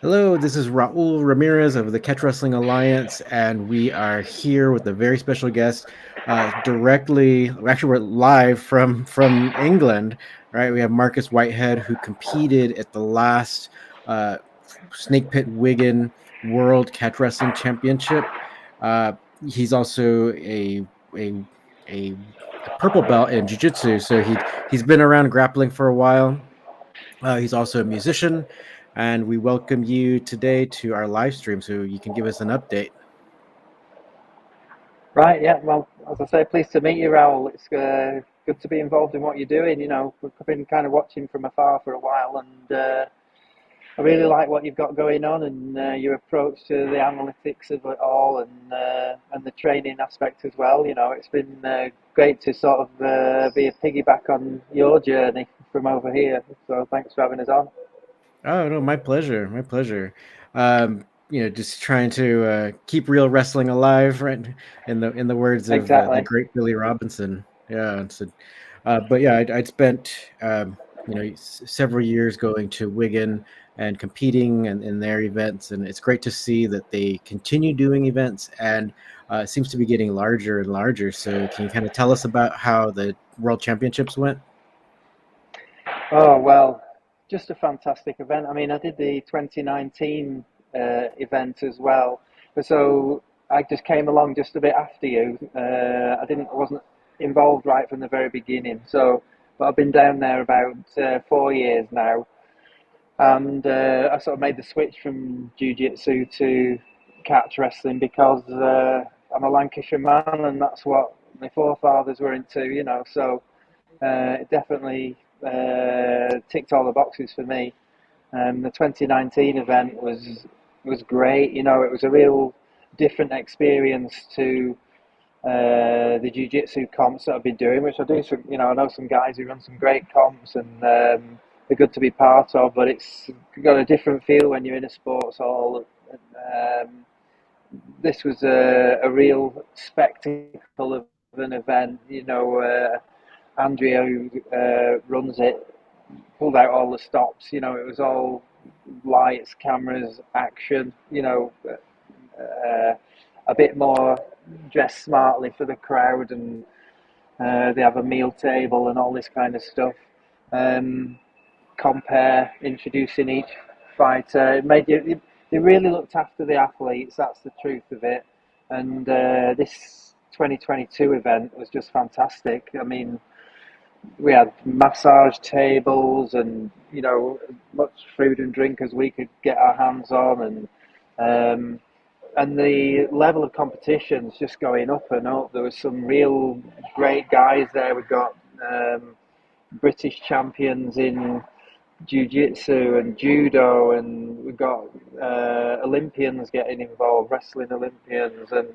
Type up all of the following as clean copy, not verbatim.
Hello, this is Raul Ramirez of the Catch Wrestling Alliance, and we are here with a very special guest. We're live from England, right? We have Marcus Whitehead, who competed at the last uh, Snake Pit Wigan World Catch Wrestling Championship. Uh, he's also a a purple belt in Jiu-jitsu, so he's been around grappling for a while. He's also a musician, and we welcome you today to our live stream so you can give us an update. Right, yeah. Well, as I say, pleased to meet you, Raoul. It's good to be involved in what you're doing. We've been kind of watching from afar for a while, and I really like what you've got going on and your approach to the analytics of it all and the training aspect as well. It's been great to sort of be a piggyback on your journey from over here. So thanks for having us on. Oh no, my pleasure, my pleasure. Just trying to keep real wrestling alive, right? In the words of the Exactly. great Billy Robinson. Yeah, but yeah, I'd spent several years going to Wigan and competing in their events, and it's great to see that they continue doing events, and it seems to be getting larger and larger. So, can you kind of tell us about how the World Championships went? Oh, well, just a fantastic event. I mean, I did the 2019 event as well. So I just came along just a bit after you. I wasn't involved right from the very beginning. But I've been down there about 4 years now. And I sort of made the switch from jiu-jitsu to catch wrestling because I'm a Lancashire man and that's what my forefathers were into. So it definitely ticked all the boxes for me. The 2019 event was great. It was a real different experience to the jiu-jitsu comps that I've been doing, which I do. I know some guys who run some great comps, and they're good to be part of. But it's got a different feel when you're in a sports hall. This was a real spectacle of an event. Andrea, who runs it, pulled out all the stops. It was all lights, cameras, action. A bit more dressed smartly for the crowd, and they have a meal table and all this kind of stuff. Um, introducing each fighter. It made you. They really looked after the athletes. That's the truth of it. And this 2022 event was just fantastic. I mean, we had massage tables and much food and drink as we could get our hands on, um, and the level of competition is just going up and up. There was some real great guys there. We've got British champions in jiu-jitsu and judo, and we've got Olympians getting involved, wrestling Olympians, and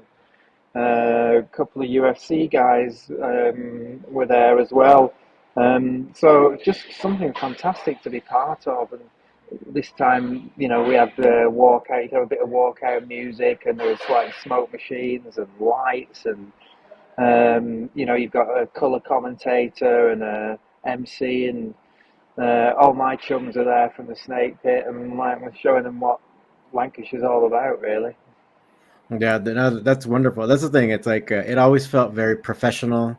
a couple of UFC guys were there as well. So just something fantastic to be part of. And this time, we had the walkout. You have a bit of walkout music, and there was like smoke machines and lights, and you've got a color commentator and a MC, and all my chums are there from the Snake Pit, and like we're showing them what Lancashire's all about, really. Yeah, no, that's wonderful. That's the thing. It's like it always felt very professional,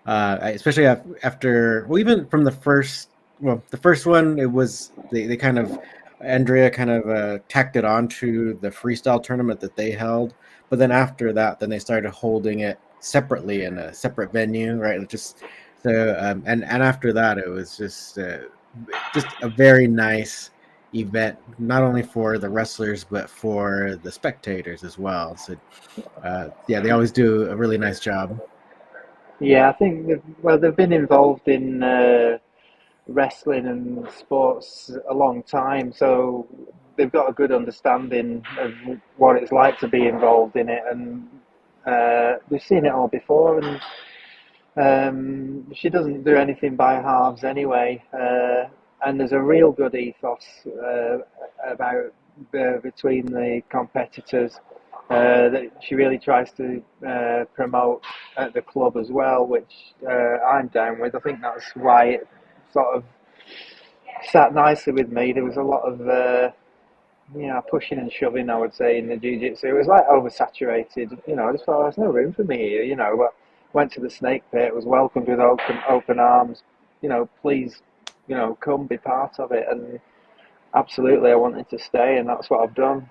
especially after, well, even from the first one, it was they kind of Andrea kind of tacked it on to the freestyle tournament that they held, but then after that, then they started holding it separately in a separate venue, right? And after that, it was just a very nice event, not only for the wrestlers but for the spectators as well. So, yeah, they always do a really nice job. Yeah, I think they've been involved in wrestling and sports a long time, so they've got a good understanding of what it's like to be involved in it, and they've seen it all before. And she doesn't do anything by halves anyway, and there's a real good ethos about between the competitors that she really tries to promote at the club as well, which I'm down with. I think that's why it sort of sat nicely with me. There was a lot of pushing and shoving, I would say, in the jiu-jitsu. It was like oversaturated. I just thought there's no room for me here. But went to the snake pit, was welcomed with open arms. Please, come be part of it. And absolutely, I wanted to stay, and that's what I've done.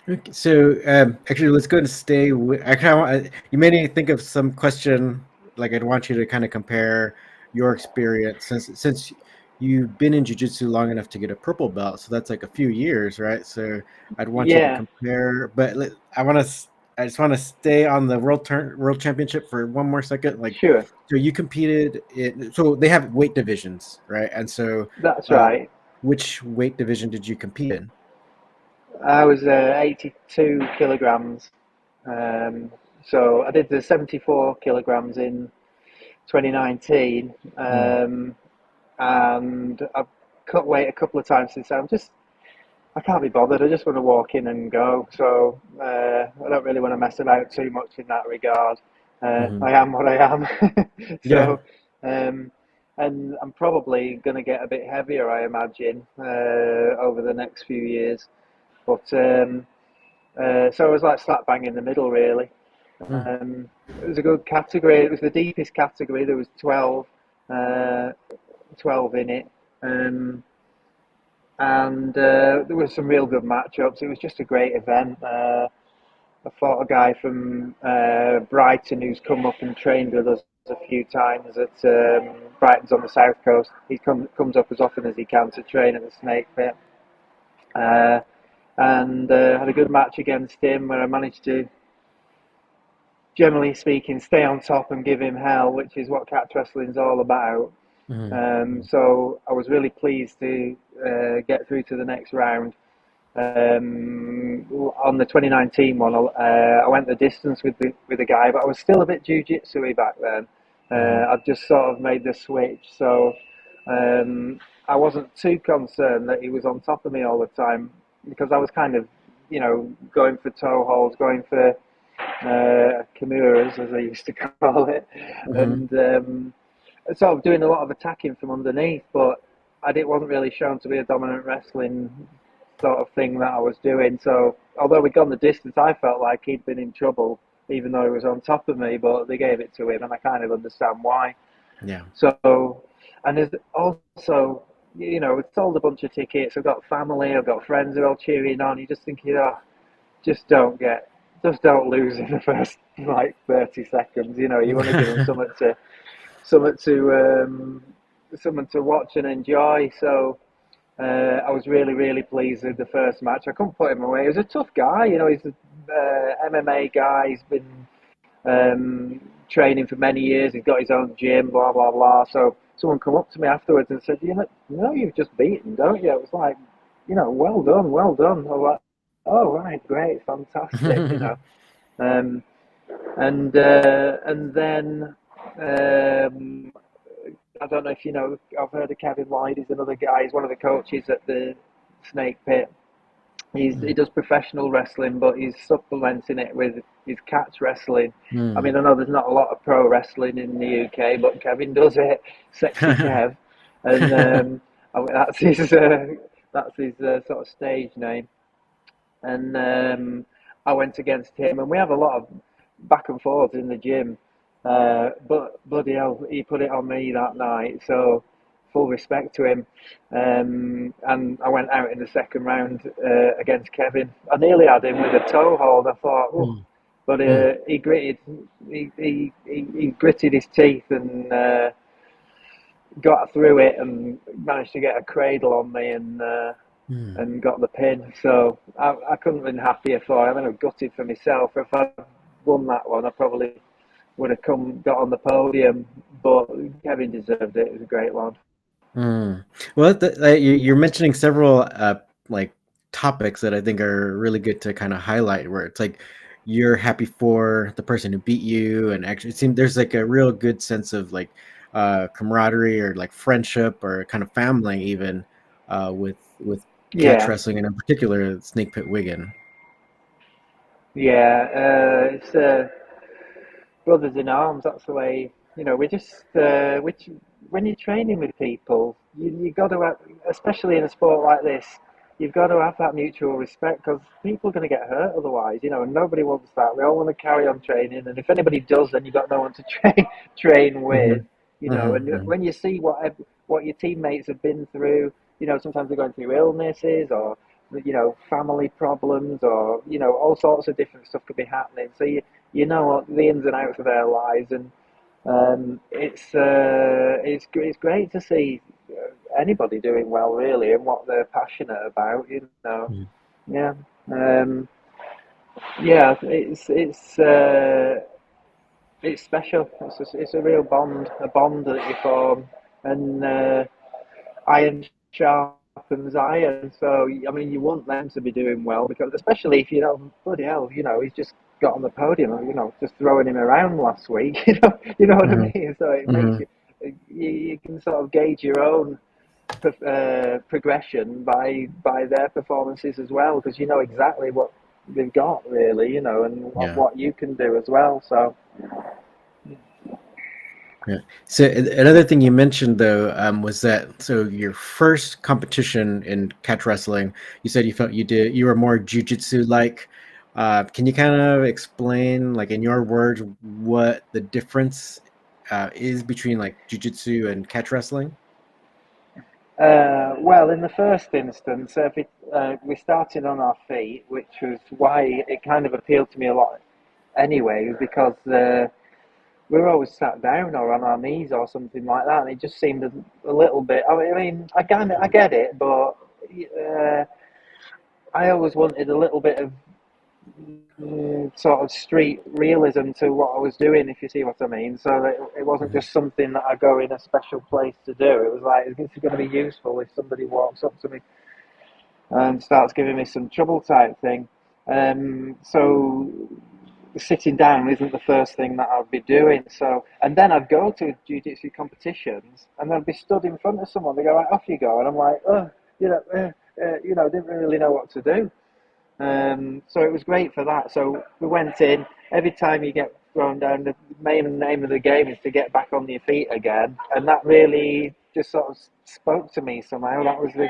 Okay, so actually, let's go and stay with. I kind of you made me think of some question. Like I'd want you to kind of compare your experience since you've been in jiu-jitsu long enough to get a purple belt. So that's like a few years, right? So I'd want you to Yeah, compare. But I want to. I just want to stay on the world championship for one more second. Like, sure, so you competed in. So they have weight divisions, right? And so, that's uh, right. which weight division did you compete in? I was 82 kilograms. Um, so I did the 74 kilograms in 2019, Mm, and I've cut weight a couple of times since. I can't be bothered. I just want to walk in and go. So I don't really want to mess about too much in that regard. hmm I am what I am. Yeah. So, um, and I'm probably going to get a bit heavier, I imagine, over the next few years. But so I was like slap bang in the middle, really. Mm, It was a good category. It was the deepest category. There was uh, 12 in it. Um, and there were some real good matchups. It was just a great event. I fought a guy from Brighton who's come up and trained with us a few times at Brighton's on the south coast. He comes up as often as he can to train at the Snake Pit. Uh, and had a good match against him where I managed to, generally speaking, stay on top and give him hell, which is what catch wrestling's all about. mm, So I was really pleased to get through to the next round. On the 2019 one, I went the distance with the guy, but I was still a bit jiu-jitsu-y back then. mm, I'd just sort of made the switch, so um, I wasn't too concerned that he was on top of me all the time because I was kind of, going for toe holds, going for Kimuras, as I used to call it, mhm. and sort of doing a lot of attacking from underneath, but wasn't really shown to be a dominant wrestling sort of thing that I was doing. So although we'd gone the distance, I felt like he'd been in trouble, even though he was on top of me. But they gave it to him, and I kind of understand why. Yeah. So, and there's also, we've sold a bunch of tickets. I've got family, I've got friends who are all cheering on. You just think, just don't get, just don't lose in the first like 30 seconds. You want to give them something to something to watch and enjoy. So I was really, really pleased with the first match. I couldn't put him away. He was a tough guy. He's an MMA guy. He's been training for many years. He's got his own gym, blah, blah, blah. So someone come up to me afterwards and said, you've just beaten, don't you? It was like, well done, well done. I was like, oh, right, great, fantastic, Um, and then um, I don't know if I've heard of Kevin Lloyd. He's another guy. He's one of the coaches at the Snake Pit. He Mm, does professional wrestling, but he's supplementing it with his catch wrestling. I mm. mean, I know there's not a lot of pro wrestling in the UK, but Kevin does it. Sexy Kev, and that's his sort of stage name. And I went against him, and we have a lot of back and forth in the gym. But bloody hell, he put it on me that night. So full respect to him. And I went out in the second round against Kevin. I nearly had him with a toe hold. I thought, oh, Mm, but mm, he gritted his teeth and got through it and managed to get a cradle on me mm. and got the pin. So I couldn't have been happier for him. I mean, I'm gutted for myself. If I'd won that one, I probably would have got on the podium. But Kevin deserved it. It was a great one. Mm. Well, you're mentioning several like topics that I think are really good to kind of highlight. Where it's like you're happy for the person who beat you, and actually, it seems there's like a real good sense of like camaraderie or like friendship or kind of family even with catch Yeah, wrestling and in particular Snake Pit Wigan. yeah. It's brothers in arms. That's the way. We're just which when you're training with people, you got to, especially in a sport like this. you've got to have that mutual respect because people are going to get hurt otherwise, you know, and nobody wants that. We all want to carry on training, and if anybody does, then you've got no one to train with, you know. And Mm-hmm. when you see what your teammates have been through, you know, sometimes they're going through illnesses or you know family problems or you know all sorts of different stuff could be happening. So you know what the ins and outs of their lives, and it's great to see anybody doing well really and what they're passionate about, you know. Yeah. Um, yeah, it's special. It's a real bond that you form, and iron sharpens iron. So I mean, you want them to be doing well because, especially if you know, bloody hell, you know, he's just got on the podium, you know, just throwing him around last week. You know what I Mm-hmm. mean. So it makes Mm-hmm. you can sort of gauge your own progression by their performances as well, because you know exactly what they've got really, you know, and Yeah. what you can do as well. So Yeah. So another thing you mentioned though was that so your first competition in catch wrestling, you said you felt you were more jujitsu like. Can you kind of explain, like in your words, what the difference is between like jujitsu and catch wrestling? well, in the first instance, we started on our feet, which was why it kind of appealed to me a lot anyway, because we were always sat down or on our knees or something like that, and it just seemed a little bit. I mean, I get it, but uh, I always wanted a little bit of sort of street realism to what I was doing, if you see what I mean. So that it wasn't Mhm. just something that I go in a special place to do. It was like, this is going to be useful if somebody walks up to me and starts giving me some trouble type thing. So sitting down isn't the first thing that I'd be doing. So, and then I'd go to jiu-jitsu competitions and I'd be stood in front of someone. They go, right, off you go. And I'm like, oh, didn't really know what to do. So it was great for that. So we went in. Every time you get thrown down, the main name of the game is to get back on your feet again, and that really just sort of spoke to me somehow. That was the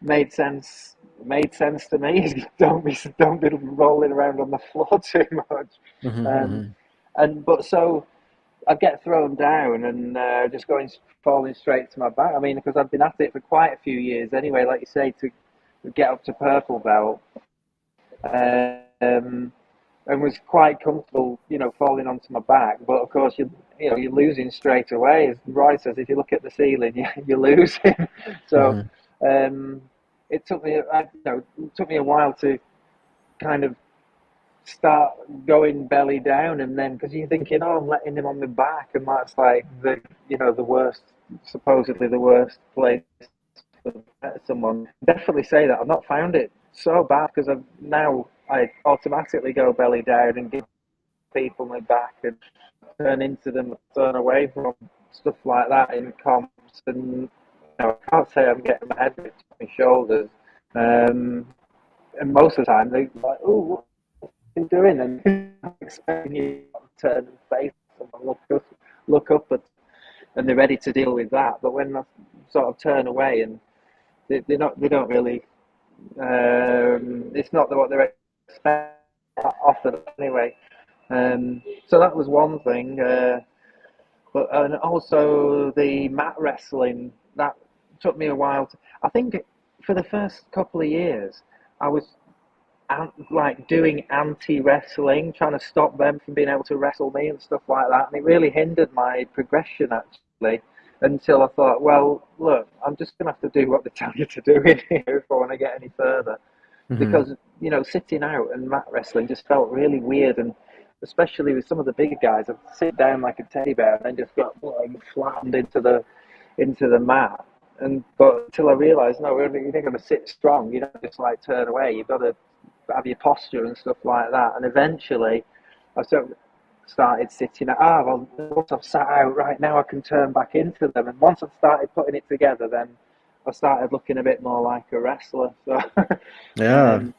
made sense. Made sense to me. Don't be rolling around on the floor too much. Um, Mhm. but so I'd get thrown down and just falling straight to my back. I mean, because I've been at it for quite a few years anyway. Like you say, to get up to purple belt. Um, and was quite comfortable, you know, falling onto my back. But of course, you're losing straight away. As Roy says, if you look at the ceiling, you're losing. So Mhm. um, it took me a while to kind of start going belly down, and then because you're thinking, oh, I'm letting him on my back, and that's like the worst, supposedly the worst place for someone. Definitely say that I've not found it so bad because I automatically go belly down and give people my back and turn into them, turn away from stuff like that in comps, and I can't say I'm getting my head ripped off my shoulders. Um, and most of the time they're like, "Oh, what are you doing?" And I'm expecting you to turn and face them and look up, and they're ready to deal with that. But when I sort of turn away and they don't really, it's not what they're expecting often anyway. So that was one thing. But and also the mat wrestling that took me a while. I think for the first couple of years, I was like doing anti wrestling, trying to stop them from being able to wrestle me and stuff like that, and it really hindered my progression actually. Until I thought, well, look, I'm just gonna have to do what they tell you to do in here if I want to get any further, Mhm. because sitting out and mat wrestling just felt really weird, and especially with some of the bigger guys, I'd sit down like a teddy bear and then just got like flattened into the mat. And but until I realised, no, you're not going to sit strong. You don't just like turn away. You've got to have your posture and stuff like that. And eventually, I sort of started sitting. Well, once I've sat out, right now I can turn back into them. And once I started putting it together, then I started looking a bit more like a wrestler. So, Yeah. um,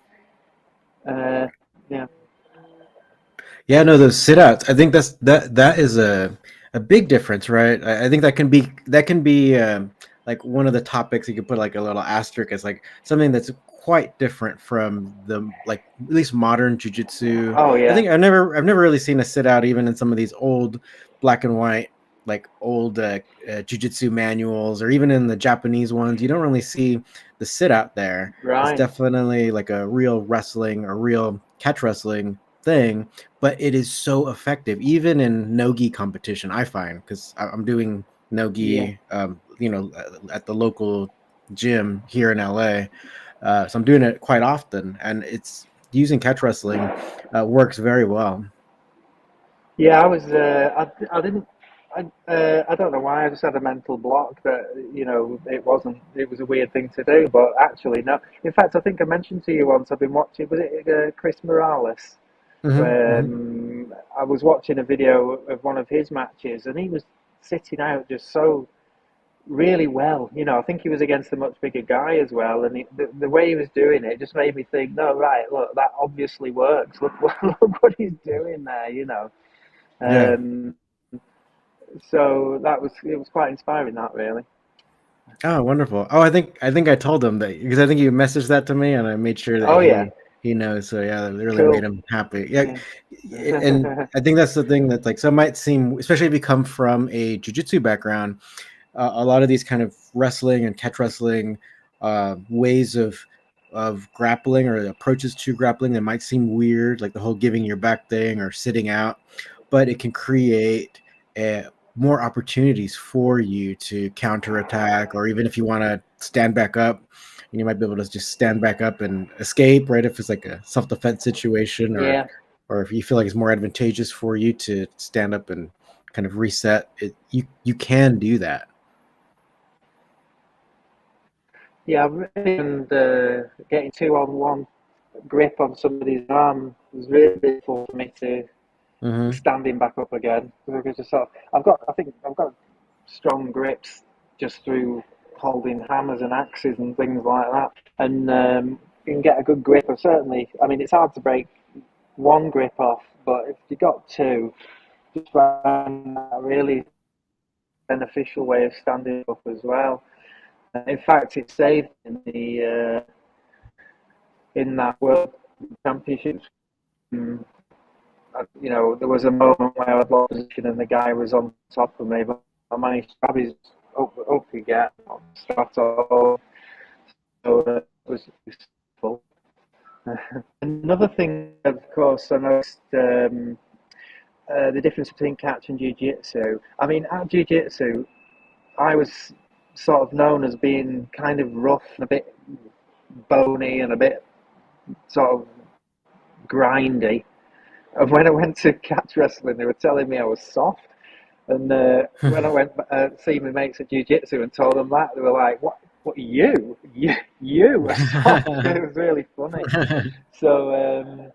uh, yeah. Yeah, no, those sit outs. I think that is a big difference, right? I think that can be like one of the topics you could put like a little asterisk as like something that's quite different from the like at least modern jiu-jitsu. Oh I yeah, think I've never really seen a sit out even in some of these old black and white like old jiu-jitsu manuals or even in the Japanese ones. You don't really see the sit out there. It's right. definitely like a real wrestling or real catch wrestling thing, but it is so effective even in no-gi competition. I find because I'm doing Yeah. no-gi, at the local gym here in LA. So I'm doing it quite often, and it's using catch wrestling works very well. Yeah, I was. I didn't. I don't know why. I just had a mental block that it wasn't. It was a weird thing to do, but actually no. In fact, I think I mentioned to you once. I've been watching. Was it Chris Morales? Hmm. Hmm. I was watching a video of one of his matches, and he was sitting out just so really well. I think he was against a much bigger guy as well, and the way he was doing it just made me think, no, right, look, that obviously works. Look, look what he's doing there. Yeah. Um, so it was quite inspiring, that really. Oh, wonderful. Oh, I think I told him that because I think you messaged that to me, and I made sure that Oh yeah, he knows. So yeah, that really made cool. him happy. Yeah, Yeah. and I think that's the thing that's like so it might seem, especially if you come from a jujitsu background, a lot of these kind of wrestling and catch wrestling ways of grappling or approaches to grappling that might seem weird, like the whole giving your back thing or sitting out, but it can create more opportunities for you to counterattack, or even if you want to stand back up, you might be able to just stand back up and escape, right? If it's like a self-defense situation, Yeah, or if you feel like it's more advantageous for you to stand up and kind of reset it, you can do that. yeah. And getting 2-on-1 grip on somebody's arm was really difficult for me to Hmm. standing back up again. Because just sort of, I think I've got strong grips just through holding hammers and axes and things like that, and you can get a good grip. And certainly, I mean, it's hard to break one grip off, but if you got two, just find a really beneficial way of standing up as well. In fact, it saved in that World Championships. Um, there was a moment where I lost position and the guy was on top of me, but I managed to grab his up again, not all. So it was useful. Another thing, of course, I noticed the difference between catch and jiu-jitsu. I mean, at jiu-jitsu, I was sort of known as being kind of rough and a bit bony and a bit sort of grindy. And when I went to catch wrestling, they were telling me I was soft. And when I went see my mates at jiu-jitsu and told them that, they were like, "What? What are you? You are soft?" It was really funny. So,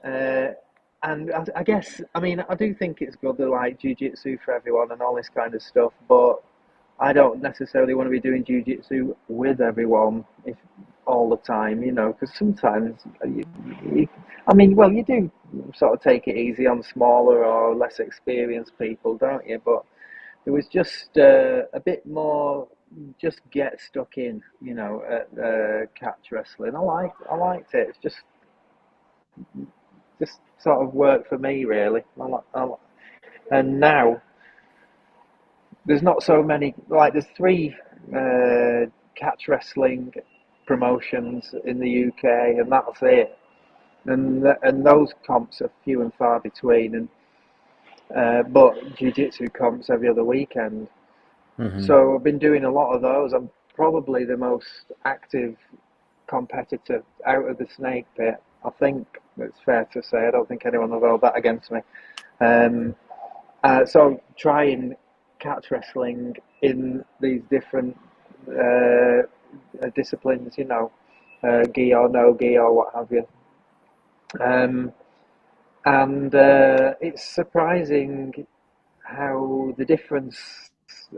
and I guess, I mean, I do think it's good to like jiu-jitsu for everyone and all this kind of stuff, but I don't necessarily want to be doing jiu-jitsu with everyone if all the time, because sometimes I mean, well, you do sort of take it easy on smaller or less experienced people, don't you? But there was just a bit more, just get stuck in, at catch wrestling. I liked it. It's just sort of worked for me, really. And now there's not so many. Like there's three catch wrestling promotions in the UK, and that's it. And those comps are few and far between. And but jiu-jitsu comps every other weekend. Hmm. So I've been doing a lot of those. I'm probably the most active competitor out of the snake pit. I think it's fair to say. I don't think anyone will hold that against me. Um, so trying catch wrestling in these different disciplines, gi or no gi or what have you. Um, and it's surprising how the difference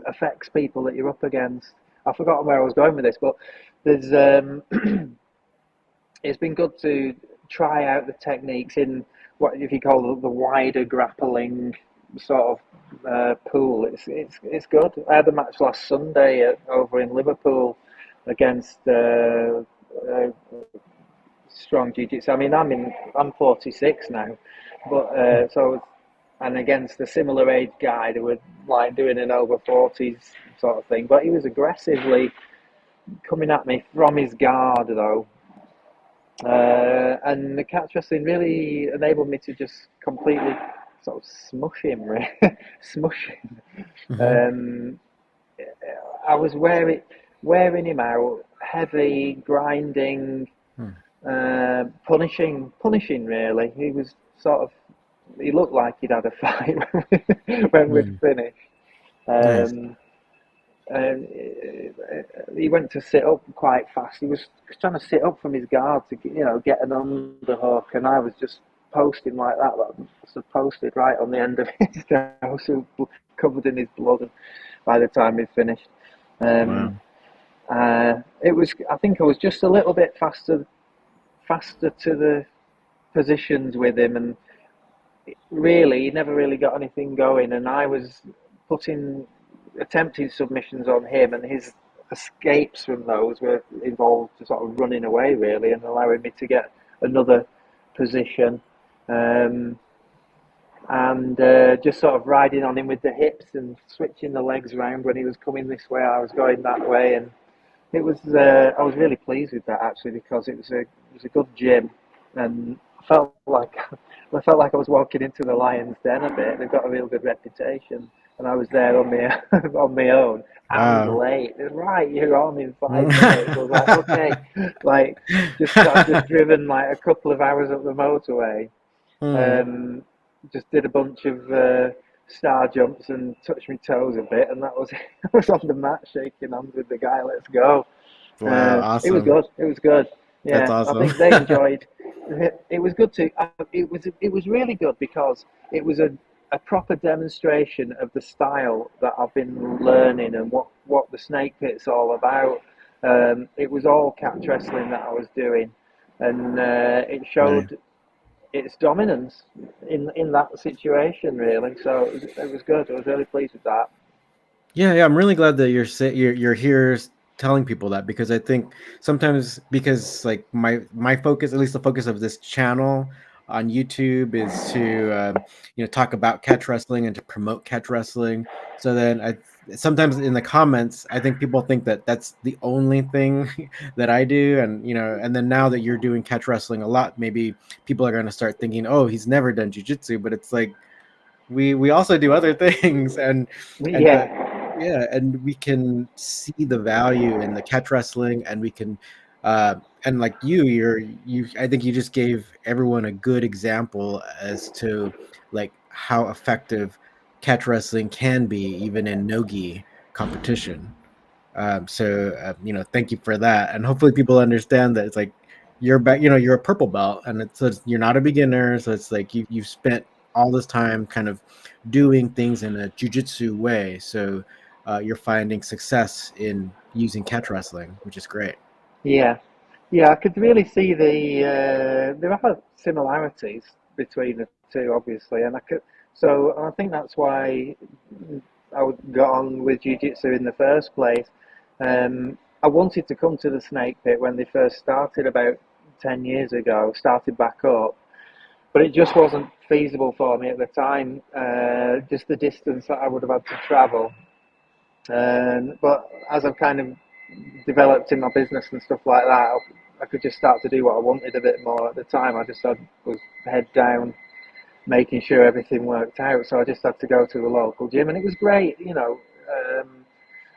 affects people that you're up against. I've forgotten where I was going with this, but there's it's been good to try out the techniques in what if you call the wider grappling sort of pool. It's good. I had a match last Sunday over in Liverpool against strong jiu-jitsu. I mean, I'm 46 now, but so and against a similar age guy that were like doing an over 40s sort of thing. But he was aggressively coming at me from his guard though. And the catch wrestling really enabled me to just completely sort of smush him, really. Smush him. Hmm. Um, I was wearing him out, heavy, grinding, punishing. Really, he was sort of. He looked like he'd had a fight when we'd Mm. finished. Nice. Um, and he went to sit up quite fast. He was trying to sit up from his guard to get an underhook, and I was just posting like that. I must have posted right on the end of his nose, covered in his blood. And by the time he finished, um, Wow. it was. I think I was just a little bit faster to the positions with him, and really, he never really got anything going. And I was putting attempted submissions on him, and his escapes from those were involved to sort of running away really and allowing me to get another position. Um, and just sort of riding on him with the hips and switching the legs around when he was coming this way, I was going that way, and it was. I was really pleased with that actually because it was a good gym, and I felt like I was walking into the Lions Den a bit. They've got a real good reputation, and I was there on my on my own and Wow. late. Right, you're on in 5 minutes. I was like, okay, like I've just driven like a couple of hours up the motorway. Mm. Um, just did a bunch of star jumps and touched my toes a bit, and that was I was on the mat shaking hands with the guy. Let's go. Wow. It was Awesome. good. It was good. That's Yeah, I awesome. think they enjoyed. It was good to. It was really good because it was a proper demonstration of the style that I've been learning and what the snake pit's all about. It was all catch wrestling that I was doing, and it Nice. showed its dominance in that situation really. So it was good. I was really pleased with that. Yeah, yeah, I'm really glad that you're here telling people that, because I think sometimes, because like my focus, at least the focus of this channel on YouTube, is to talk about catch wrestling and to promote catch wrestling. So then I sometimes in the comments, I think people think that that's the only thing that I do, and and then now that you're doing catch wrestling a lot, maybe people are going to start thinking, oh, he's never done jujitsu, but it's like we also do other things, and the Yeah, yeah, and we can see the value in the catch wrestling, and we can and like you I think you just gave everyone a good example as to like how effective catch wrestling can be even in nogi competition. So thank you for that, and hopefully people understand that it's like you're back. You're a purple belt, and you're not a beginner. So it's like you've spent all this time kind of doing things in a jujitsu way. So you're finding success in using catch wrestling, which is great. yeah, yeah. I could really see there are similarities between the two, obviously, and I could. So I think that's why got on with jiu-jitsu in the first place. I wanted to come to the snake pit when they first started about 10 years ago. Started back up, but it just wasn't feasible for me at the time. Just the distance that I would have had to travel. But as I've kind of developed in my business and stuff like that, I could just start to do what I wanted a bit more at the time. Was head down, making sure everything worked out. So I just had to go to the local gym, and it was great.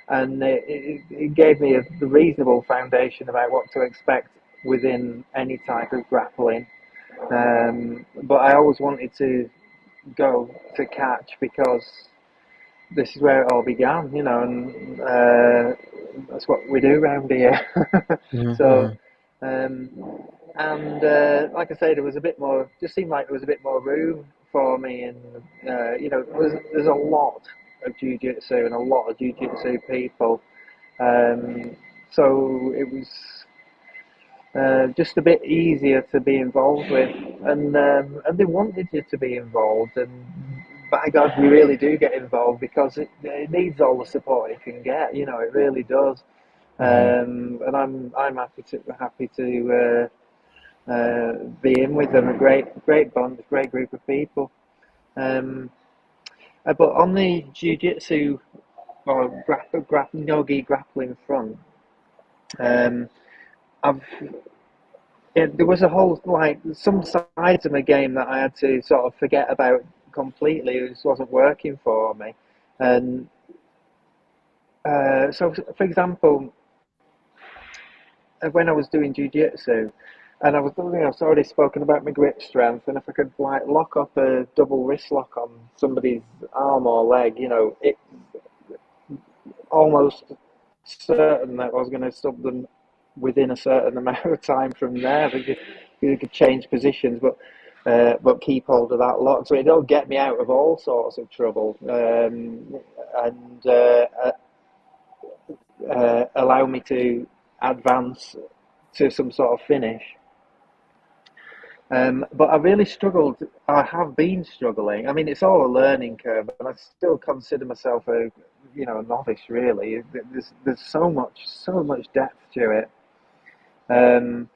And it gave me a reasonable foundation about what to expect within any type of grappling. But I always wanted to go to catch because this is where it all began, and that's what we do around here. So, Mm-hmm. um, and like I say, there was a bit more. Just seemed like there was a bit more room for me, and there's a lot of jiu-jitsu and a lot of jiu-jitsu people. Um, so it was just a bit easier to be involved with, and they wanted you to be involved, and by God, we really do get involved because it needs all the support it can get. It really does. Hmm. and I'm happy to be in with them. A great bond, a great group of people. Um, but on the jiu-jitsu or nogi grappling front, um, I've there was a whole like some sides of my game that I had to sort of forget about completely. It just wasn't working for me, and so for example, when I was doing jiu-jitsu, and I've already spoken about my grip strength, and if I could like lock up a double wrist lock on somebody's arm or leg, it almost certain that I was going to sub them within a certain amount of time from there. Because you could change positions, but keep hold of that lock. So it'll get me out of all sorts of trouble, and allow me to advance to some sort of finish. But I really struggled. I have been struggling. I mean, it's all a learning curve, and I still consider myself a novice. Really, there's so much depth to it. Um,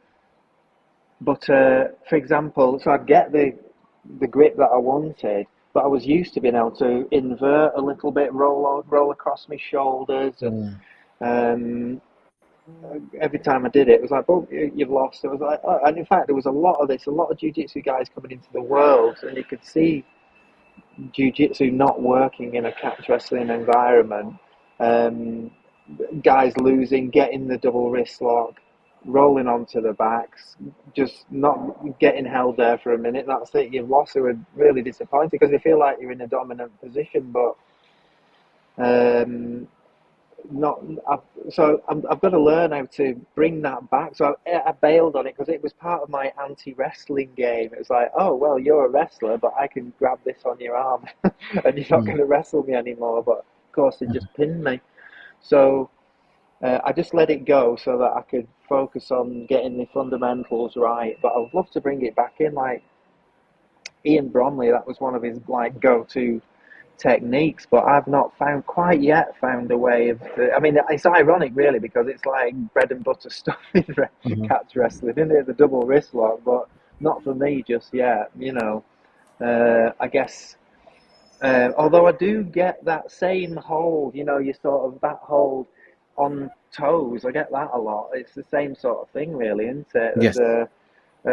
but for example, so I'd get the grip that I wanted, but I was used to being able to invert a little bit, roll across my shoulders, and Mm. um, every time I did it, it was like, oh, you've lost. It was like, oh, and in fact, there was a lot of this, a lot of jiu-jitsu guys coming into the world, and you could see jiu-jitsu not working in a catch wrestling environment. Um, Guys losing, getting the double wrist lock, rolling onto the backs, just not getting held there for a minute. That's it. You've lost. They were really disappointed because they feel like you're in a dominant position, but um, not I've, I've got to learn how to bring that back. So I bailed on it because it was part of my anti-wrestling game. It was like, oh well, you're a wrestler, but I can grab this on your arm, and you're not Mm. going to wrestle me anymore. But of course, they just pinned me. So I just let it go so that I could focus on getting the fundamentals right. But I would love to bring it back in, like Ian Bromley. That was one of his like go-to techniques, but I've not found a way of. I mean, it's ironic, really, because it's like bread and butter stuff in Mhm. catch wrestling, isn't it? The double wrist lock, but not for me just yet. I guess. Although I do get that same hold, you sort of that hold on toes. I get that a lot. It's the same sort of thing, really, isn't it, as Yes. a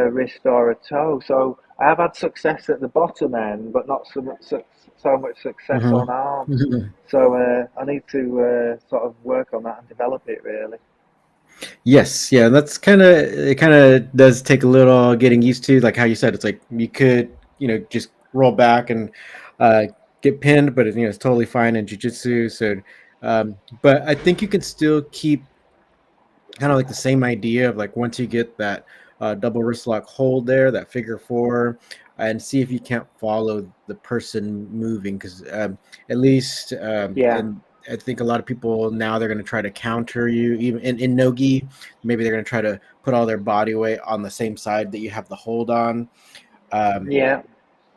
wrist or a toe. So I have had success at the bottom end, but not so much success Hmm. on arms. Hmm. So I need to sort of work on that and develop it really. Yes, yeah, that's kind of does take a little getting used to. Like how you said, it's like you could, just roll back and uh, get pinned, but it's totally fine in jujitsu. So, but I think you can still keep kind of like the same idea of like once you get that double wrist lock hold there, that figure four, and see if you can't follow the person moving. Because at least Yeah. and I think a lot of people now they're going to try to counter you even in nogi. Maybe they're going to try to put all their body weight on the same side that you have the hold on. Um, Yeah.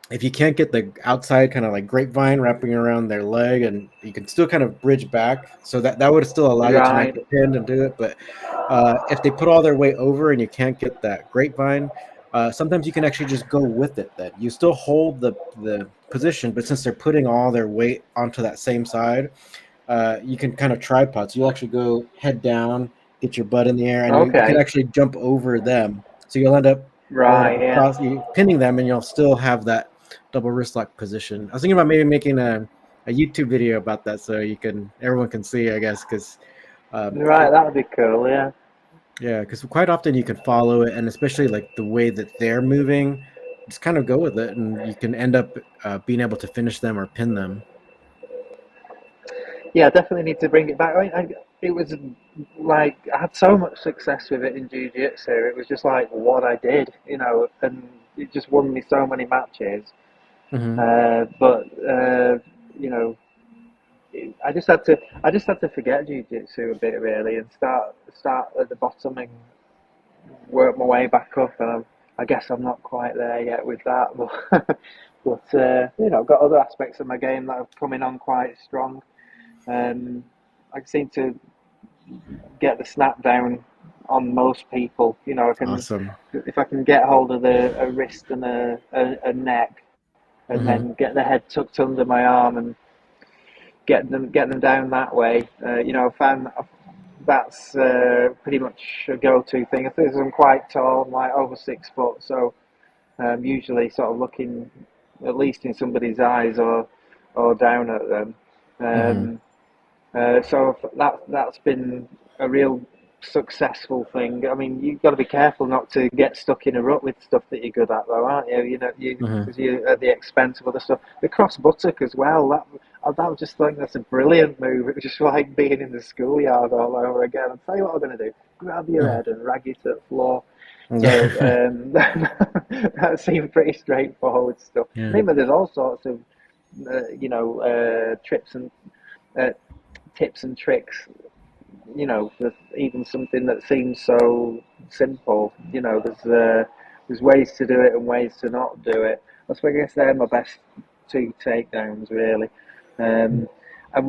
if you can't get the outside kind of like grapevine wrapping around their leg, and you can still kind of bridge back, so that would still allow you to not Right. get pinned and do it. But if they put all their weight over and you can't get that grapevine, sometimes you can actually just go with it. That you still hold the position, but since they're putting all their weight onto that same side, you can kind of tripod. So you'll actually go head down, get your butt in the air, and you can Okay. actually jump over them. So you'll end up going up Right. Yeah. across, you pinning them, and you'll still have that double wrist lock position. I was thinking about maybe making a YouTube video about that so everyone can see, I guess, because Right. That would be cool. Yeah. yeah, because quite often you can follow it, and especially like the way that they're moving, just kind of go with it, and you can end up being able to finish them or pin them. Yeah. Definitely need to bring it back. It was like I had so much success with it in jiu-jitsu. It was just like what I did, and it just won me so many matches. Hmm. But you know, I just had to forget jiu-jitsu a bit really and start at the bottom and work my way back up. And I guess I'm not quite there yet with that, but I've got other aspects of my game that are coming on quite strong. I seem to get the snap down on most people. You know, I can Awesome. if I can get hold of a wrist and a neck, and Hmm. then get the head tucked under my arm and get them down that way. You know, I found that's pretty much a go-to thing. I think I'm quite tall, I'm like over 6 foot, so usually sort of looking at least in somebody's eyes or down at them. Hmm. Um, so that's been a real successful thing. I mean, you've got to be careful not to get stuck in a rut with stuff that you're good at, though, aren't you? You know, Hmm. because you at the expense of other stuff. The cross buttock as well. That was just like that's a brilliant move. It was just like being in the schoolyard all over again. I'll tell you what I'm going to do: grab your Hmm. head and rag it to the floor. So Yeah. that seemed pretty straightforward stuff. I Yeah. mean, but there's all sorts of trips and uh, tips and tricks, for even something that seems so simple. There's ways to do it and ways to not do it. That's why I guess they're my best two takedowns, really. And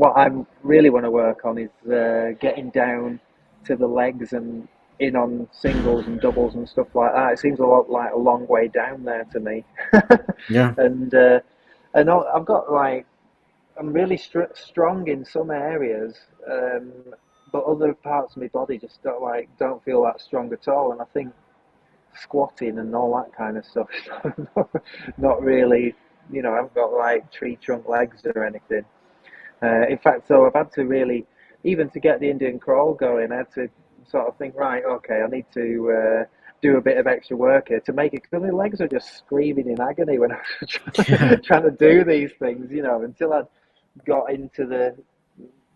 what I really want to work on is getting down to the legs and in on singles and doubles and stuff like that. It seems a lot like a long way down there to me. Yeah. and I've got like I'm really strong in some areas, um, but other parts of my body just don't feel that strong at all. And I think squatting and all that kind of stuff, not really. I haven't got like tree trunk legs or anything. In fact, so I've had to really, even to get the Indian crawl going, I had to sort of think, right, okay, I need to do a bit of extra work here to make it, because my legs are just screaming in agony when I was Yeah. trying to do these things, until I got into the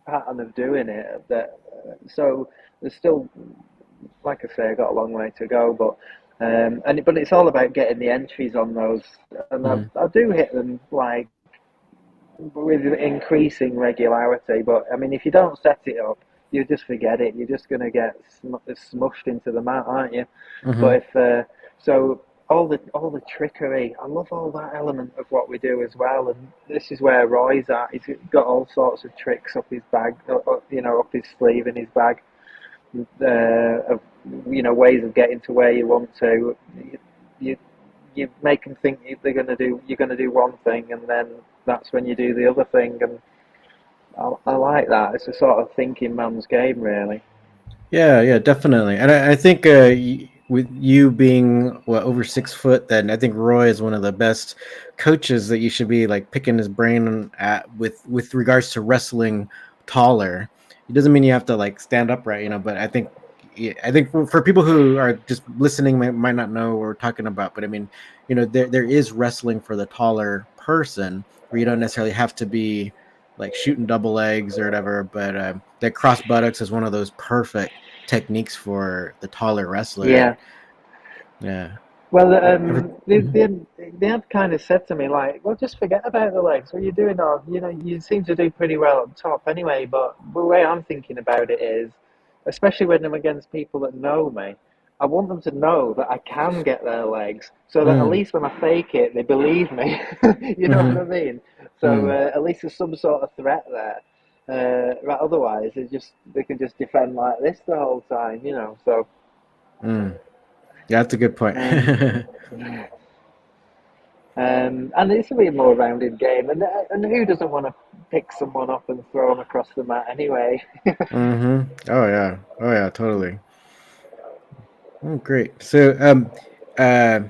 pattern of doing it. So there's still, like I say, I got a long way to go, but it's all about getting the entries on those, and Hmm. I do hit them like with increasing regularity. But I mean, if you don't set it up, you just forget it. You're just going to get smushed into the mat, aren't you? Hmm. But if so, all the trickery, I love all that element of what we do as well. And this is where Roy's at. He's got all sorts of tricks up his bag, up his sleeve in his bag, of ways of getting to where you want to. You, you make them think you're going to do one thing, and then that's when you do the other thing. And I like that. It's a sort of thinking man's game, really. Yeah, yeah, definitely. And I think with you being over 6 foot, then I think Roy is one of the best coaches that you should be like picking his brain at with regards to wrestling taller. It doesn't mean you have to like stand upright, but I think for people who are just listening might not know what we're talking about, but I mean, there is wrestling for the taller person where you don't necessarily have to be like shooting double legs or whatever, but that cross buttocks is one of those perfect techniques for the taller wrestler. And Yeah. yeah, Well, they, Mhm. they, they had kind of said to me, like, well, just forget about the legs. What you're doing, you seem to do pretty well up top anyway. But the way I'm thinking about it is, especially when I'm against people that know me, I want them to know that I can get their legs, so that at Mm, least when I fake it, they believe me. You know what I mhm, mean? So mm, at least there's some sort of threat there. Right, otherwise, they can just defend like this the whole time. So. mm. Yeah, that's a good point. Um, and it's a bit more rounded game, and who doesn't want to pick someone up and throw them across the mat anyway? Oh yeah, oh yeah, totally. Oh, great. Uh,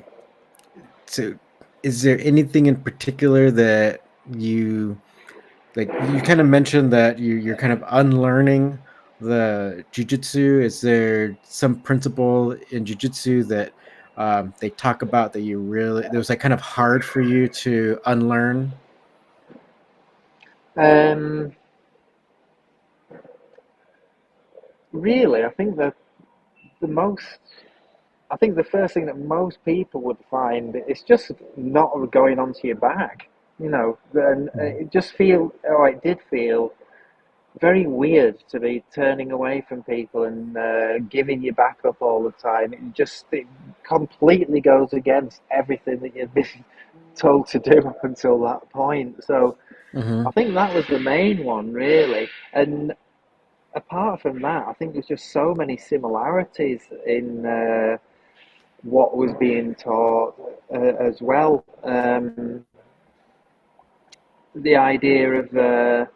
so is there anything in particular that you like? You kind of mentioned that you're kind of unlearning the jujitsu. Is there some principle in jujitsu that they talk about that you really that was like kind of hard for you to unlearn? um, really, the most, I think the first thing that most people would find is just not going onto your back. And it did feel very weird to be turning away from people and giving your back up all the time. It completely goes against everything that you've been told to do up until that point. So Mm-hmm. I think that was the main one, really. And apart from that, I think there's just so many similarities in what was being taught as well. The idea of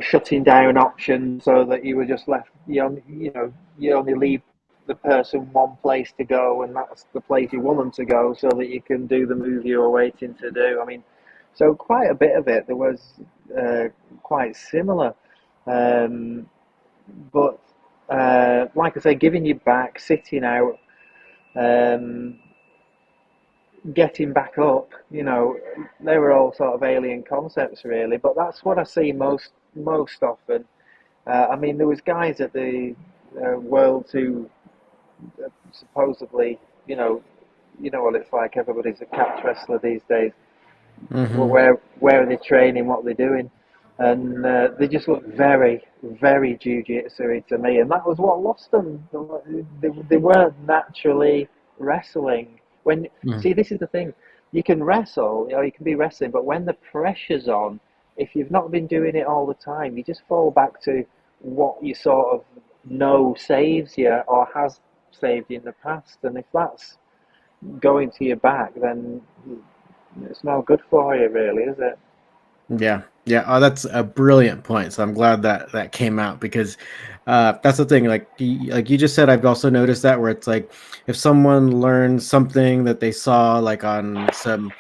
shutting down options so that you were just left. You only leave the person one place to go, and that's the place you want them to go, so that you can do the move you were waiting to do. I mean, so quite a bit of it there was quite similar, um, but like I say, giving you back, sitting out, um, getting back up, they were all sort of alien concepts really. But that's what I see most often. I mean, there was guys at the Worlds who supposedly, what it's like. Everybody's a catch wrestler these days. Well, Hmm. where are they training? What are they doing? And they just look very, very jiu-jitsu to me, and that was what lost them. They weren't naturally wrestling. When Hmm. See, this is the thing: you can wrestle, you can be wrestling, but when the pressure's on, if you've not been doing it all the time, you just fall back to what you sort of know saves you or has saved you in the past. And if that's going to your back, then it's not good for you, really, is it? Yeah, yeah. Oh, that's a brilliant point. So I'm glad that that came out because that's the thing. Like you just said, I've also noticed that where it's like if someone learns something that they saw like on some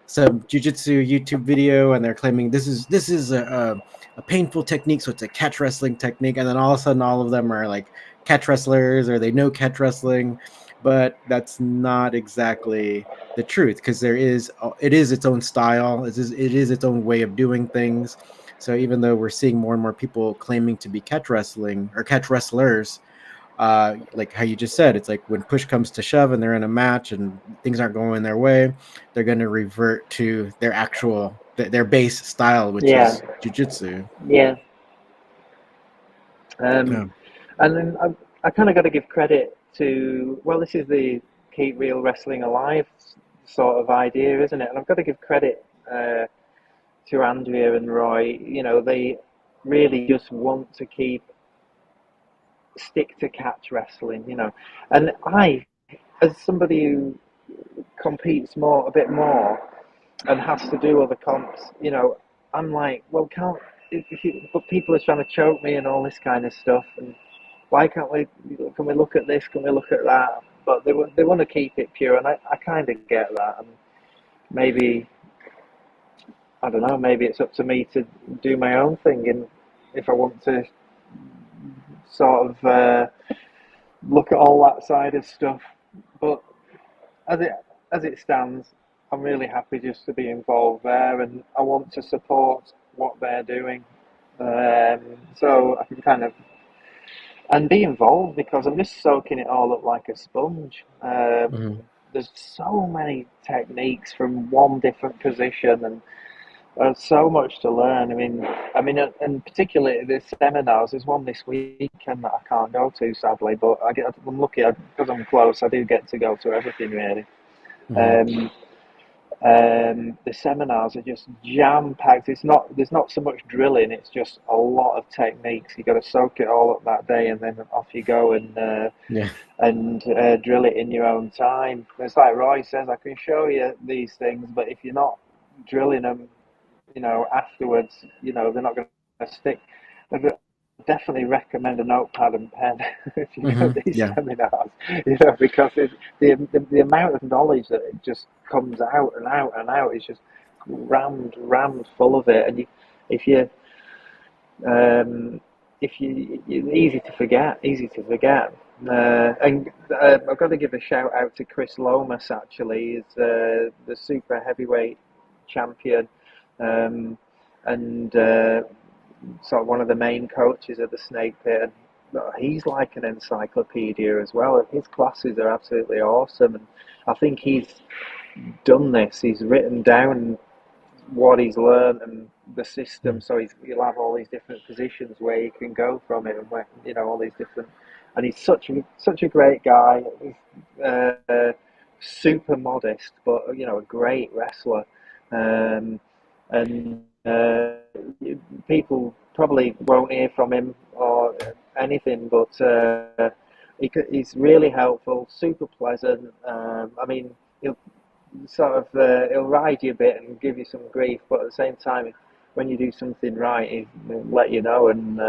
jujitsu YouTube video and they're claiming this is a painful technique, so it's a catch wrestling technique, and then all of a sudden all of them are like catch wrestlers or they know catch wrestling, but that's not exactly the truth because it is its own style, it is its own way of doing things. So even though we're seeing more and more people claiming to be catch wrestling or catch wrestlers, like how you just said, it's like when push comes to shove and they're in a match and things aren't going their way, they're going to revert to their their base style, which Yeah, is jujitsu. yeah. Um, Yeah. and then I kind of got to give credit to, well, this is the keep real wrestling alive sort of idea, isn't it? And I've got to give credit to Andrea and Roy. They really just want to stick to catch wrestling. And I, as somebody who competes a bit more, and has to do other comps, I'm like, well, can't. But people are trying to choke me and all this kind of stuff, and why can't we? Can we look at this? Can we look at that? But they want to keep it pure, and I kind of get that. And maybe I don't know. Maybe it's up to me to do my own thing, and if I want to sort of look at all that side of stuff. But as it as it stands, I'm really happy just to be involved there, and I want to support what they're doing. So I can kind of and be involved because I'm just soaking it all up like a sponge. Mhm. There's so many techniques from one different position, and there's so much to learn. And particularly the seminars. There's one this weekend that I can't go to, sadly, but I'm lucky because I'm close. I do get to go to everything really. Mhm. Um, the seminars are just jam packed. There's not so much drilling. It's just a lot of techniques. You got to soak it all up that day, and then off you go Yeah. and drill it in your own time. It's like Roy says, I can show you these things, but if you're not drilling them, afterwards, they're not going to stick. I'd definitely recommend a notepad and pen if you go to these Yeah. seminars, because the amount of knowledge that it just comes out and out and out is just rammed full of it, and if you easy to forget, and I've got to give a shout out to Chris Lomas. Actually, he's the super heavyweight champion, um, and sort of one of the main coaches of the Snake Pit. And he's like an encyclopedia as well. His classes are absolutely awesome, and I think he's done this. He's written down what he's learned and the system. Mm. So he'll have all these different positions where you can go from it, and where all these different. And he's such a great guy. He's super modest, but a great wrestler. Um, and people probably won't hear from him or anything, but he's really helpful, super pleasant. I mean, he'll he'll ride you a bit and give you some grief, but at the same time, when you do something right, he'll let you know, and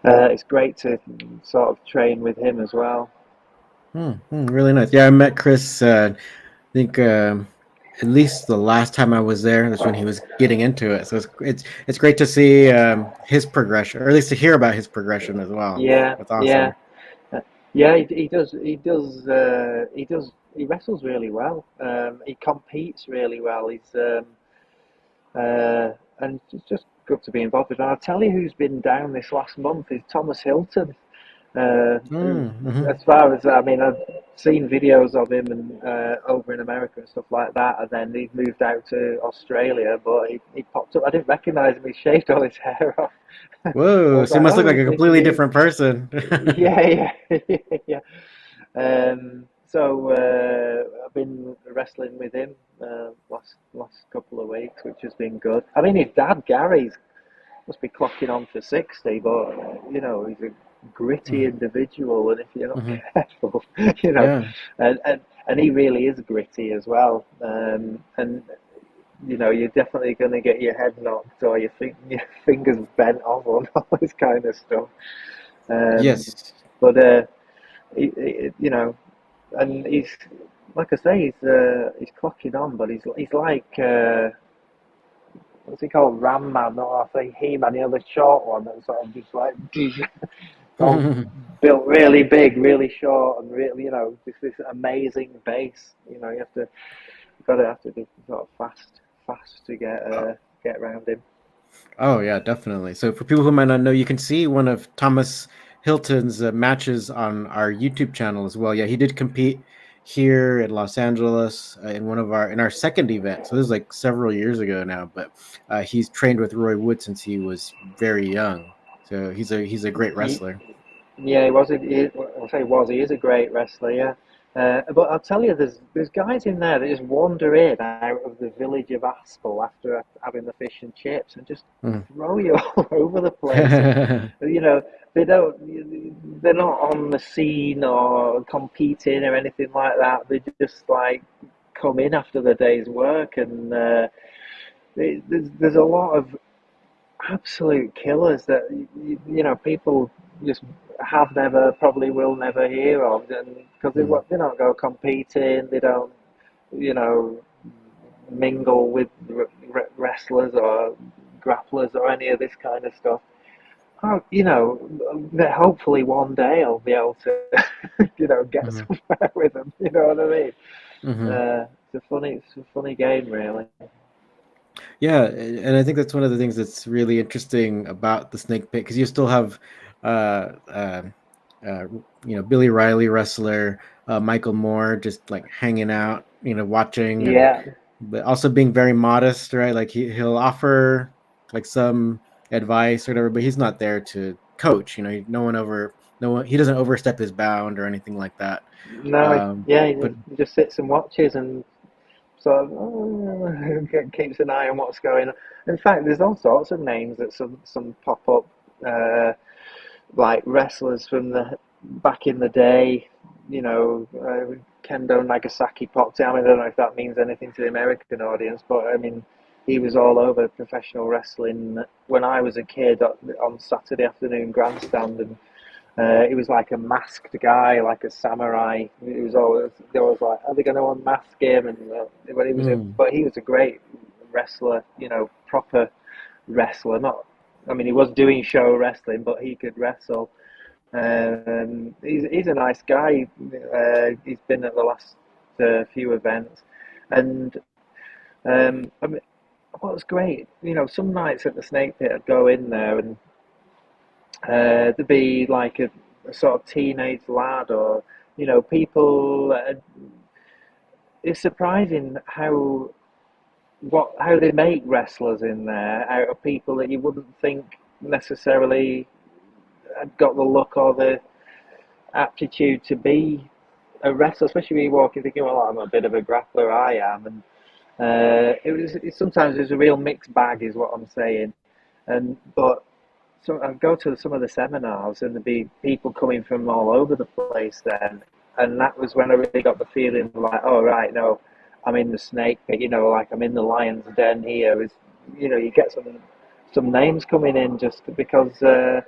it's great to sort of train with him as well. Really nice. Yeah, I met Chris. I think at least the last time I was there, that's when he was getting into it. So it's great to see his progression, or at least to hear about his progression as well. Yeah, That's yeah, awesome. yeah. He wrestles really well. He competes really well. And it's just good to be involved with. And I'll tell you who's been down this last month is Thomas Hilton. Mm-hmm. As far as I mean, I've seen videos of him and over in America and stuff like that, and then he moved out to Australia. But he popped up. I didn't recognise him. He shaved all his hair off. I Whoa, was so he like, must look "Oh, like a this is completely you." different person. Yeah, yeah, yeah. So I've been wrestling with him last couple of weeks, which has been good. I mean, his dad Gary's must be clocking on for 60, but he's a gritty individual, and if you're not Hmm. careful, Yeah. and he really is gritty as well. And you're definitely going to get your head knocked or your fingers bent off on all this kind of stuff. Um, Yes. but and he's like I say, he's clocking on, but he's like what's he called, Ram Man, or I say He Man, the short one that's sort of just like all built really big, really short, and really this amazing base. You have to be sort of fast to get around him. Oh yeah, definitely. So for people who might not know, you can see one of Thomas Hilton's matches on our YouTube channel as well. Yeah, he did compete here in Los Angeles in our second event. So this is like several years ago now, but he's trained with Roy Wood since he was very young. So he's a great He, wrestler. Yeah, he was. I'll say was. He is a great wrestler. Yeah, but I'll tell you, there's guys in there that just wander in out of the village of Aspel after having the fish and chips and just Mhm. throw you all over the place. And you know, they don't. They're not on the scene or competing or anything like that. They just like come in after the day's work, and there's a lot of absolute killers that people just have never, probably will never hear of, and because Mhm. they don't go competing, they don't you know mingle with wrestlers or grapplers or any of this kind of stuff. Oh, that hopefully one day I'll be able to get Mhm. somewhere with them. You know what I mean? Mhm. It's a funny game, really. Yeah, and I think that's one of the things that's really interesting about the snake pit because you still have, uh, uh, uh, Billy Riley wrestler, Michael Moore just like hanging out, watching, and Yeah. but also being very modest, right? Like he'll offer like some advice or whatever, but he's not there to coach. No one, he doesn't overstep his bound or anything like that. No, yeah, But he just sits and watches and sort of keeps an eye on what's going on. In fact, there's all sorts of names that some pop up, like wrestlers from the back in the day. Kendo Nagasaki popped down. I don't know if that means anything to the American audience, but I mean, he was all over professional wrestling when I was a kid on Saturday afternoon grandstand, and he was like a masked guy, like a samurai. He was always they always like, are they going to unmask him? And mm, but he was a great wrestler, proper wrestler. Not, I mean, he was doing show wrestling, but he could wrestle. He's a nice guy. He's been at the last few events, and I mean, what was great, some nights at the Snake Pit, I'd go in there and there'd be like a sort of teenage lad or people. It's surprising how they make wrestlers in there out of people that you wouldn't think necessarily had got the look or the aptitude to be a wrestler, especially when you walk in thinking, well, I'm a bit of a grappler, I am, Sometimes there's a real mixed bag, is what I'm saying. But so I'd go to some of the seminars, and there'd be people coming from all over the place then, and that was when I really got the feeling like, oh right, no, I'm in the snake pit, like I'm in the lion's den here. You get some names coming in just because I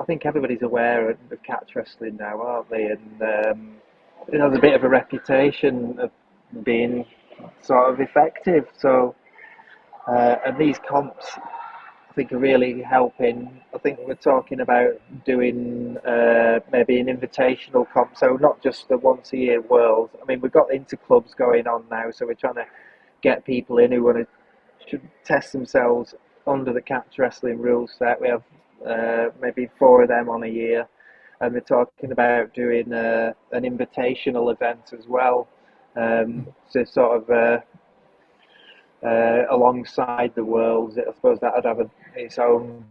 think everybody's aware of catch wrestling now, aren't they? And it has a bit of a reputation of being sort of effective. So, and these comps, I think, are really helping. I think we're talking about doing maybe an invitational comp, so not just the once a year world. I mean, we've got inter clubs going on now, so we're trying to get people in who want to should test themselves under the catch wrestling rule set. We have maybe 4 of them on a year, and we're talking about doing an invitational event as well. So sort of alongside the Worlds, I suppose that would have its own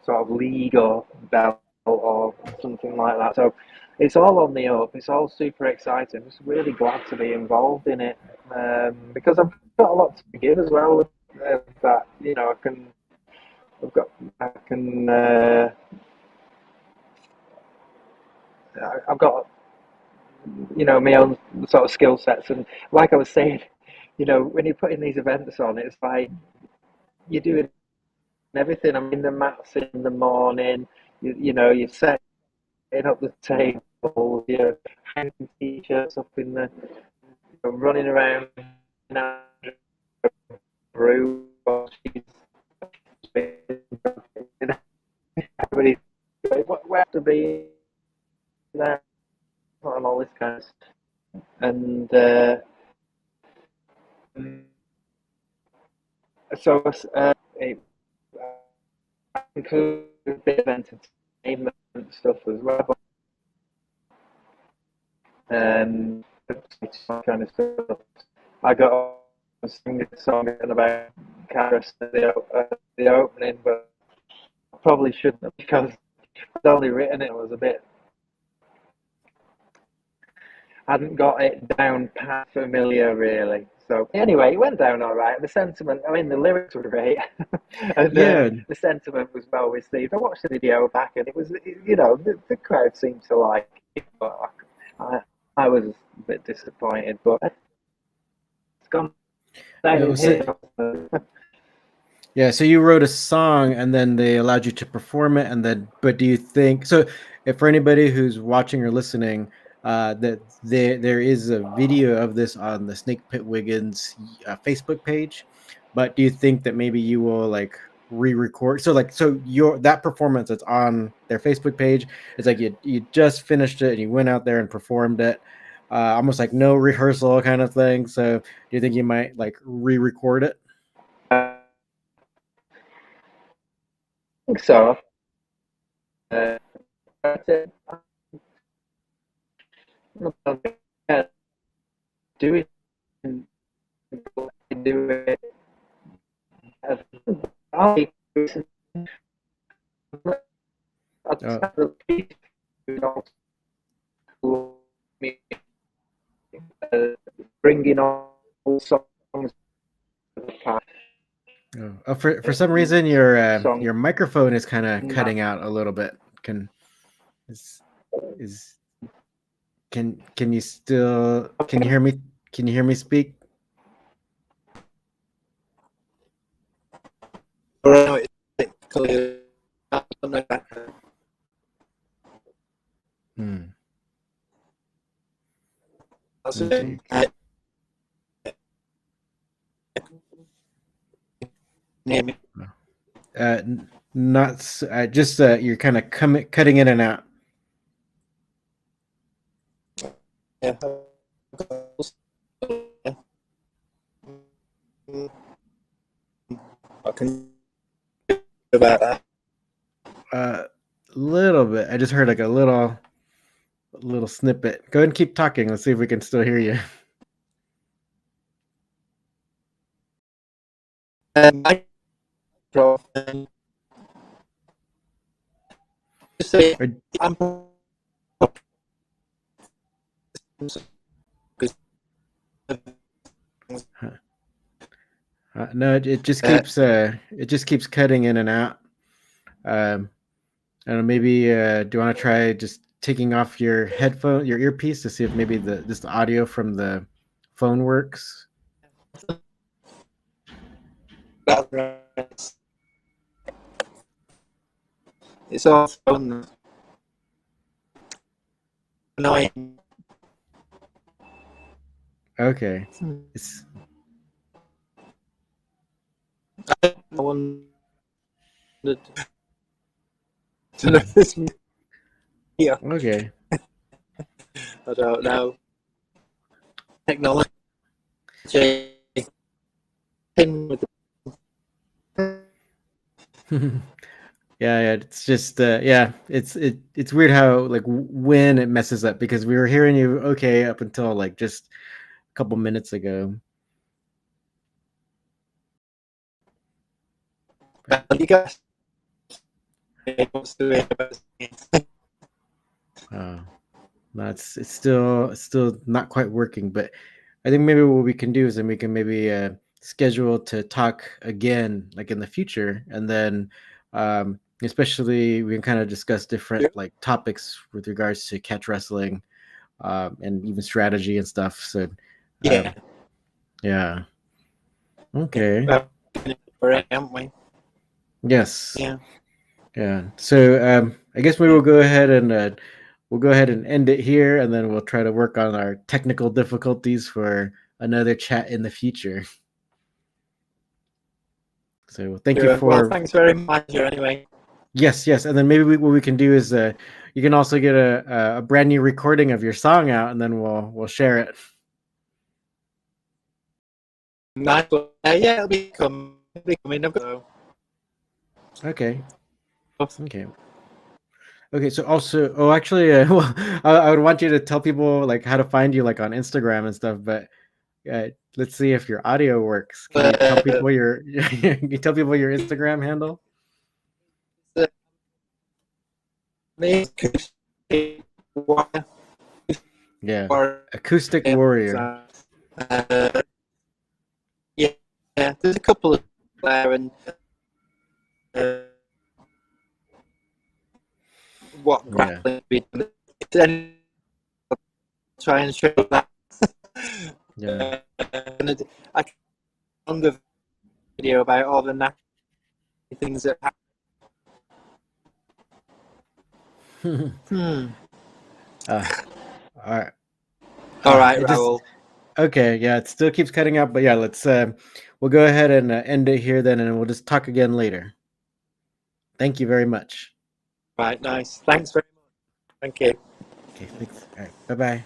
sort of league or belt or something like that. So it's all on the up. It's all super exciting. I'm just really glad to be involved in it because I've got a lot to give as well with that. I've got my own sort of skill sets, and like I was saying, when you're putting these events on, it's like you're doing everything. I'm in the mats in the morning. You're setting up the table. You're hanging t-shirts up in the, running around in the room. Everybody, where to be there, and all this kind of stuff. And so it includes a bit of entertainment stuff as well. Kind of stuff. I got to sing a song about Karis at the opening, but I probably shouldn't have because I'd only written it. Was a bit. Hadn't got it down pat familiar really. So anyway, it went down all right. The sentiment, I mean, the lyrics were great, and Yeah. the sentiment was well received. I watched the video back, and it was, the crowd seemed to like it, but I was a bit disappointed. But it's gone down in So, here. yeah, so you wrote a song and then they allowed you to perform it, and then but do you think so? If for anybody who's watching or listening, that there is a video of this on the Snake Pit Wiggins Facebook page, but do you think that maybe you will like re-record? So your that performance that's on their Facebook page is like you just finished it and you went out there and performed it, almost like no rehearsal kind of thing. So do you think you might like re-record it? I think so. Uh, do it, do it. I Oh. Bringing on songs. Oh, for some reason Song. your microphone is kind of cutting out a little bit. Can is is can you still can you hear me? Can you hear me speak? Hmm. Okay. Not just you're kind of cutting in and out. I can do about that. A little bit. I just heard like a little snippet. Go ahead and keep talking. Let's see if we can still hear you. I'm No, it just keeps cutting in and out. I don't know, maybe do you want to try just taking off your earpiece to see if maybe the audio from the phone works? It's all fun. Annoying. Okay. It's I wondered to know if this here. okay. I don't know. Technology. With Yeah, it's just yeah, it's weird how like when it messes up because we were hearing you okay up until like just a couple minutes ago. you guys. Uh, no, it's still not quite working, but I think maybe what we can do is then we can maybe schedule to talk again like in the future, and then especially we can kind of discuss different like topics with regards to catch wrestling and even strategy and stuff. So Yeah. yeah, okay, Haven't we? yes, Yeah. yeah. So I guess we will go ahead and we'll go ahead and end it here, and then we'll try to work on our technical difficulties for another chat in the future. So thank you Sure. Well, for thanks very much. Anyway. yes, and then maybe what we can do is you can also get a brand new recording of your song out, and then we'll share it. Nice. Yeah, it'll be coming. Okay. Okay. So also, oh, actually, well, I would want you to tell people like how to find you, like on Instagram and stuff. But let's see if your audio works. Can you tell people your can you tell people your Instagram handle? Yeah, Acoustic Warrior. Yeah, there's a couple of there, and what grappling then try and show that. Yeah. And I can the video about all the nasty things that happen. All right. All right, Raul. Just okay. Yeah, it still keeps cutting out, but yeah, let's we'll go ahead and end it here then, and we'll just talk again later. Thank you very much. Right, nice. Thanks very much. Thank you. Okay, thanks. All right. Bye-bye.